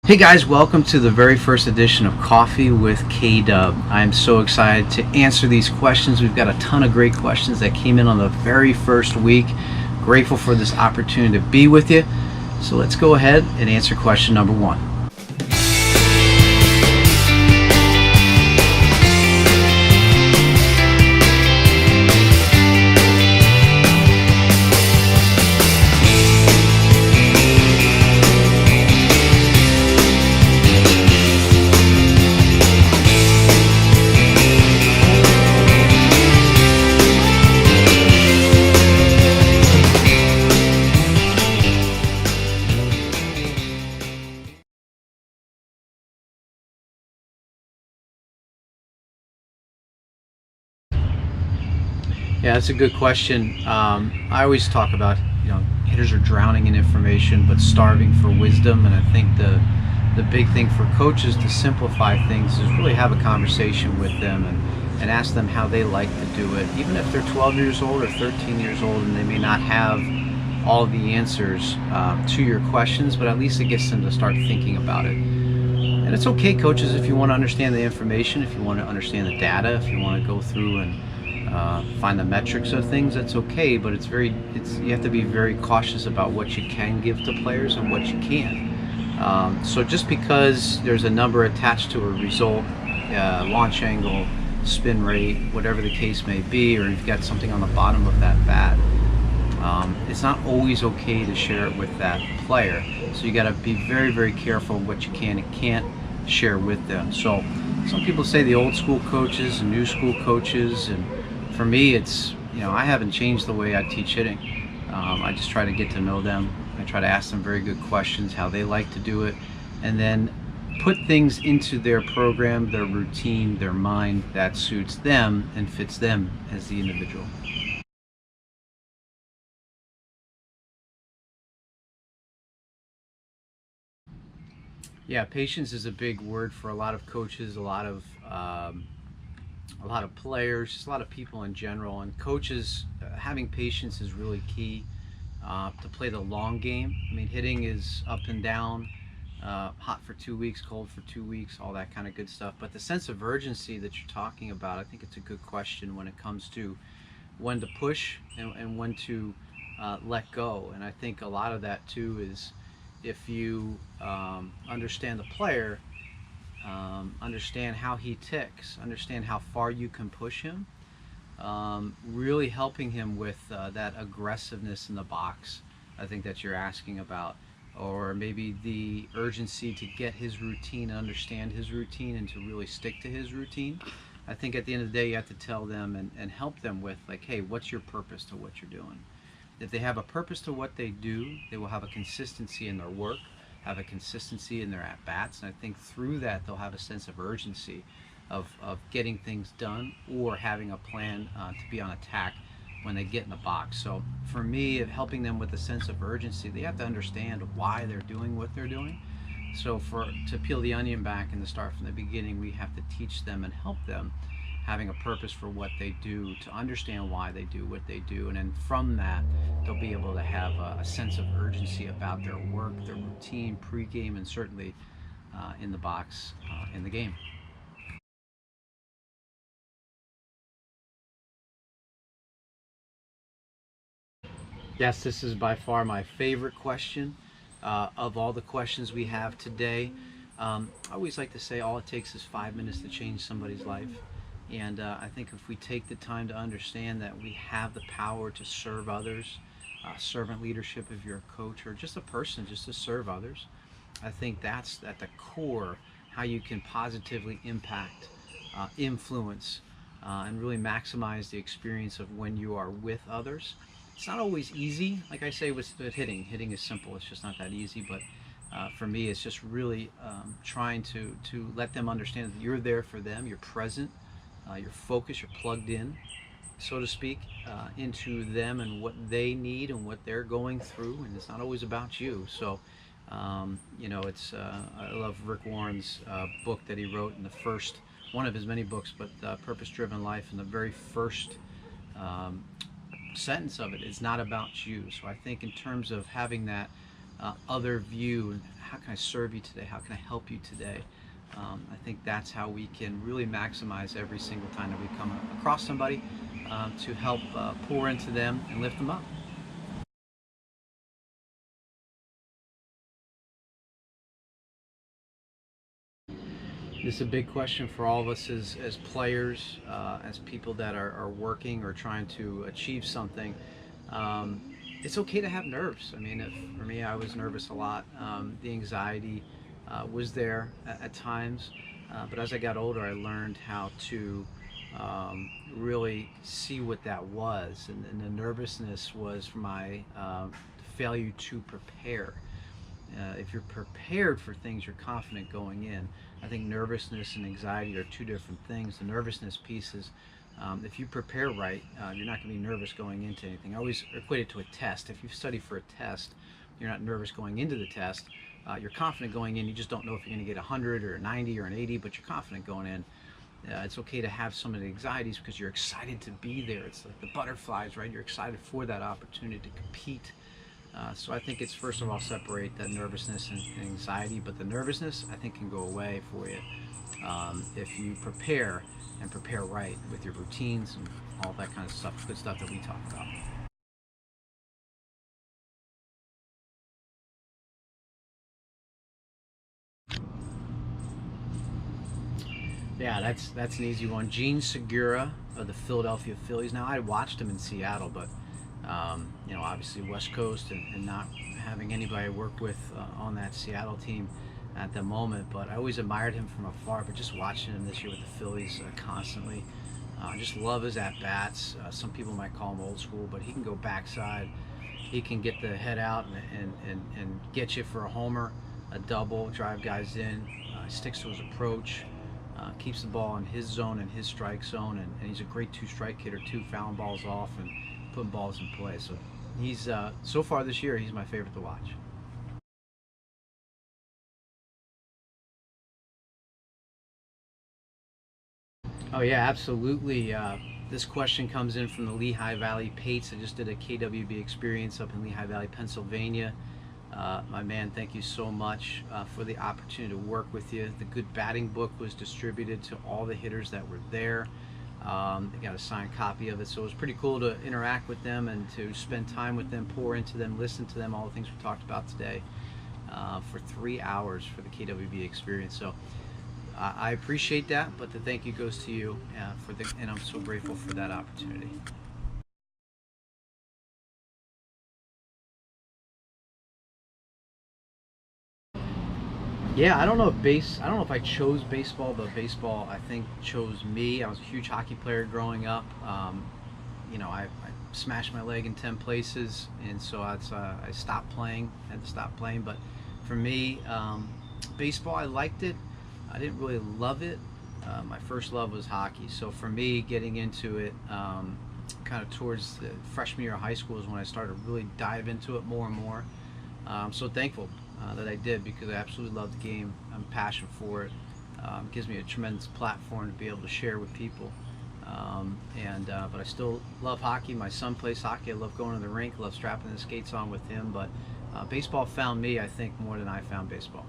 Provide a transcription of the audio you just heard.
Hey guys, welcome to the very first edition of Coffee with KDUB. I'm so excited to answer these questions. We've got a ton of great questions that came in on the very first week. Grateful for this opportunity to be with you. So let's go ahead and answer question number one. Yeah, that's a good question. I always talk about, hitters are drowning in information but starving for wisdom, and I think the big thing for coaches to simplify things is really have a conversation with them and ask them how they like to do it, even if they're 12 years old or 13 years old and they may not have all of the answers to your questions, but at least it gets them to start thinking about it. And it's okay, coaches, if you want to understand the information, if you want to understand the data, if you want to go through and find the metrics of things, that's okay, but you have to be very cautious about what you can give to players and what you can't. So just because there's a number attached to a result, launch angle, spin rate, whatever the case may be, or you've got something on the bottom of that bat, it's not always okay to share it with that player. So you got to be very, very careful what you can and can't share with them. So some people say the old school coaches and new school coaches, and for me, it's, I haven't changed the way I teach hitting. I just try to get to know them. I try to ask them very good questions, how they like to do it, and then put things into their program, their routine, their mind that suits them and fits them as the individual. Yeah, patience is a big word for a lot of coaches, a lot of players, just a lot of people in general. And coaches, having patience is really key to play the long game. I mean, hitting is up and down, hot for 2 weeks, cold for 2 weeks, all that kind of good stuff. But the sense of urgency that you're talking about, I think it's a good question when it comes to when to push and when to let go. And I think a lot of that too is if you understand the player, understand how he ticks, understand how far you can push him, really helping him with that aggressiveness in the box, I think that you're asking about, or maybe the urgency to get his routine, understand his routine, and to really stick to his routine. I think at the end of the day you have to tell them and help them with, like, hey, what's your purpose to what you're doing? If they have a purpose to what they do, they will have a consistency in their work, have a consistency in their at-bats, and I think through that they'll have a sense of urgency of getting things done or having a plan to be on attack when they get in the box. So for me, helping them with a sense of urgency, they have to understand why they're doing what they're doing. So to peel the onion back and to start from the beginning, we have to teach them and help them having a purpose for what they do, to understand why they do what they do, and then from that they'll be able to have a sense of urgency about their work, their routine, pregame, and certainly in the box, in the game. Yes, this is by far my favorite question of all the questions we have today. I always like to say all it takes is 5 minutes to change somebody's life. And I think if we take the time to understand that we have the power to serve others, servant leadership if you're a coach or just a person, just to serve others, I think that's at the core how you can positively impact, influence, and really maximize the experience of when you are with others. It's not always easy, like I say with hitting. Hitting is simple, it's just not that easy, but for me it's just really trying to let them understand that you're there for them, you're present, you're focused, you're plugged in, so to speak, into them and what they need and what they're going through, and it's not always about you. So it's I love Rick Warren's book that he wrote in the first one of his many books, but Purpose Driven Life, and the very first sentence of it is not about you. So I think in terms of having that other view, and how can I serve you today? How can I help you today? I think that's how we can really maximize every single time that we come across somebody, to help pour into them and lift them up. This is a big question for all of us as players, as people that are working or trying to achieve something. Um, it's okay to have nerves. I mean, for me, I was nervous a lot. The anxiety was there at times, but as I got older, I learned how to really see what that was, and the nervousness was for my failure to prepare. If you're prepared for things, you're confident going in. I think nervousness and anxiety are two different things. The nervousness piece is, if you prepare right, you're not going to be nervous going into anything. I always equate it to a test. If you study for a test, you're not nervous going into the test. You're confident going in. You just don't know if you're going to get 100 or a 90 or an 80, but you're confident going in. It's okay to have some of the anxieties because you're excited to be there. It's like the butterflies, right? You're excited for that opportunity to compete. So I think it's, first of all, separate that nervousness and anxiety, but the nervousness I think can go away for you if you prepare and prepare right with your routines and all that kind of stuff, good stuff that we talk about. Yeah, that's an easy one. Gene Segura of the Philadelphia Phillies. Now, I watched him in Seattle, but obviously West Coast, and not having anybody I work with on that Seattle team at the moment. But I always admired him from afar. But just watching him this year with the Phillies constantly, I just love his at bats. Some people might call him old school, but he can go backside. He can get the head out and get you for a homer, a double, drive guys in. Sticks to his approach. Keeps the ball in his zone and his strike zone, and he's a great two-strike hitter too, fouling balls off and putting balls in play. So he's so far this year, he's my favorite to watch. Oh yeah, absolutely. This question comes in from the Lehigh Valley Pates. I just did a KWB Experience up in Lehigh Valley, Pennsylvania. My man, thank you so much for the opportunity to work with you. The Good Batting book was distributed to all the hitters that were there. They got a signed copy of it, so it was pretty cool to interact with them and to spend time with them, pour into them, listen to them, all the things we talked about today, for 3 hours for the KWB Experience. So I appreciate that, but the thank you goes to you, and I'm so grateful for that opportunity. Yeah, I don't know if I chose baseball, but baseball I think chose me. I was a huge hockey player growing up. I smashed my leg in 10 places, and so I stopped playing. Had to stop playing. But for me, baseball, I liked it. I didn't really love it. My first love was hockey. So for me, getting into it kind of towards the freshman year of high school is when I started to really dive into it more and more. I'm so thankful that I did, because I absolutely love the game. I'm passionate for it. It gives me a tremendous platform to be able to share with people. But I still love hockey. My son plays hockey. I love going to the rink. I love strapping the skates on with him. But baseball found me, I think, more than I found baseball.